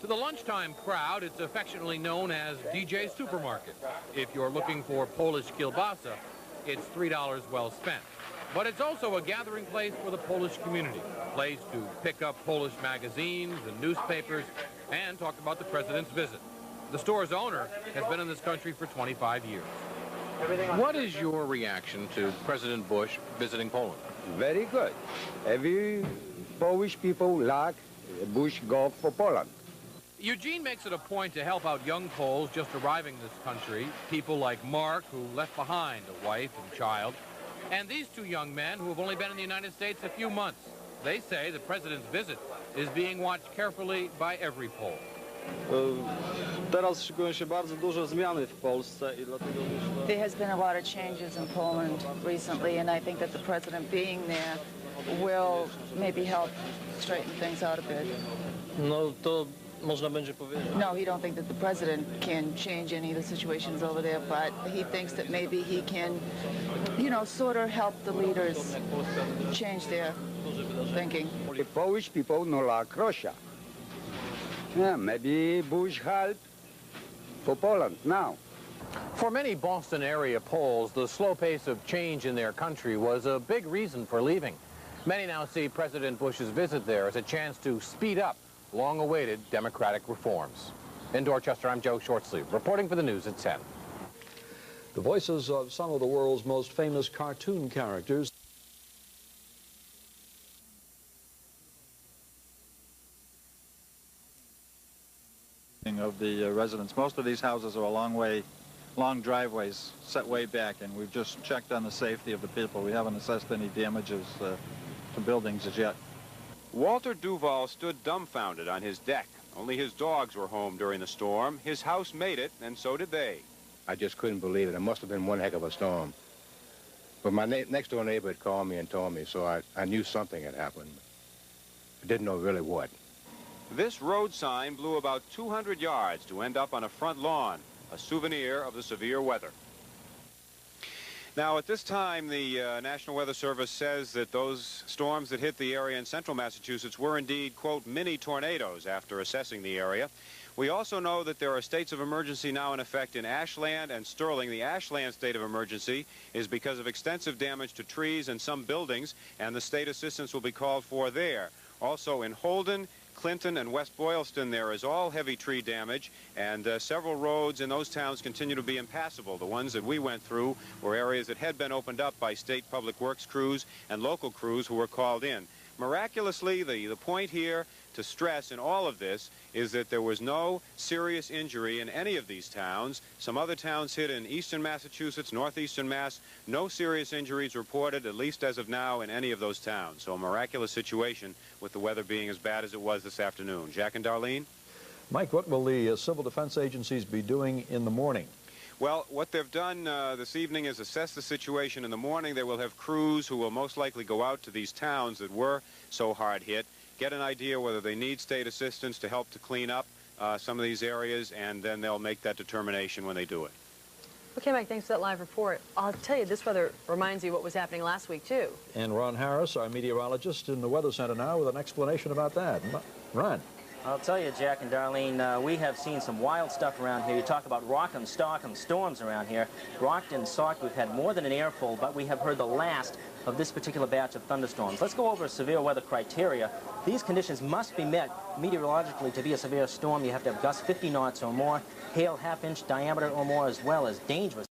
For the lunchtime crowd, it's affectionately known as DJ's Supermarket. If you're looking for Polish kielbasa, it's $3 well spent. But it's also a gathering place for the Polish community, a place to pick up Polish magazines and newspapers and talk about the president's visit. The store's owner has been in this country for 25 years. What is your reaction to President Bush visiting Poland? Very good. Every Polish people like Bush go for Poland. Eugene makes it a point to help out young Poles just arriving in this country, people like Mark, who left behind a wife and child, and these two young men who have only been in the United States a few months. They say the president's visit is being watched carefully by every Pole. Teraz szykują się bardzo duże zmiany w Polsce I dlatego myślę... There has been a lot of changes in Poland recently, and I think that the president being there will maybe help straighten things out a bit. No to można będzie powiedzieć. No, he don't think that the president can change any of the situations over there, but he thinks that maybe he can, you know, sort of help the leaders change their thinking. The Polish people no like Russia. Yeah, maybe Bush help for Poland now. For many Boston area Poles, the slow pace of change in their country was a big reason for leaving. Many now see President Bush's visit there as a chance to speed up long-awaited democratic reforms. In Dorchester, I'm Joe Shortsleeve, reporting for the news at 10. The voices of some of the world's most famous cartoon characters. Of the residents. Most of these houses are a long driveways set way back, and we've just checked on the safety of the people. We haven't assessed any damages to buildings as yet. Walter Duval stood dumbfounded on his deck. Only his dogs were home during the storm. His house made it, and so did they. I just couldn't believe it. It must have been one heck of a storm. But my next door neighbor had called me and told me, so I knew something had happened. I didn't know really what. This road sign blew about 200 yards to end up on a front lawn, a souvenir of the severe weather. Now, at this time, the National Weather Service says that those storms that hit the area in central Massachusetts were indeed, quote, mini tornadoes after assessing the area. We also know that there are states of emergency now in effect in Ashland and Sterling. The Ashland state of emergency is because of extensive damage to trees and some buildings, and the state assistance will be called for there. Also in Holden, Clinton, and West Boylston, there is all heavy tree damage, and several roads in those towns continue to be impassable. The ones that we went through were areas that had been opened up by state public works crews and local crews who were called in. Miraculously, the point here to stress in all of this is that there was no serious injury in any of these towns. Some other towns hit in eastern Massachusetts, northeastern Mass, no serious injuries reported, at least as of now, in any of those towns. So a miraculous situation with the weather being as bad as it was this afternoon. Jack and Darlene? Mike, what will the civil defense agencies be doing in the morning? Well, what they've done this evening is assess the situation in the morning. They will have crews who will most likely go out to these towns that were so hard hit, get an idea whether they need state assistance to help to clean up some of these areas, and then they'll make that determination when they do it. Okay, Mike, thanks for that live report. I'll tell you, this weather reminds you what was happening last week, too. And Ron Harris, our meteorologist in the Weather Center now, with an explanation about that. Ron. I'll tell you, Jack and Darlene, we have seen some wild stuff around here. You talk about rock'em, stock'em storms around here. Brockton, Sauk, we've had more than an airful, but we have heard the last of this particular batch of thunderstorms. Let's go over severe weather criteria. These conditions must be met meteorologically to be a severe storm. You have to have gusts 50 knots or more, hail half-inch diameter or more, as well as dangerous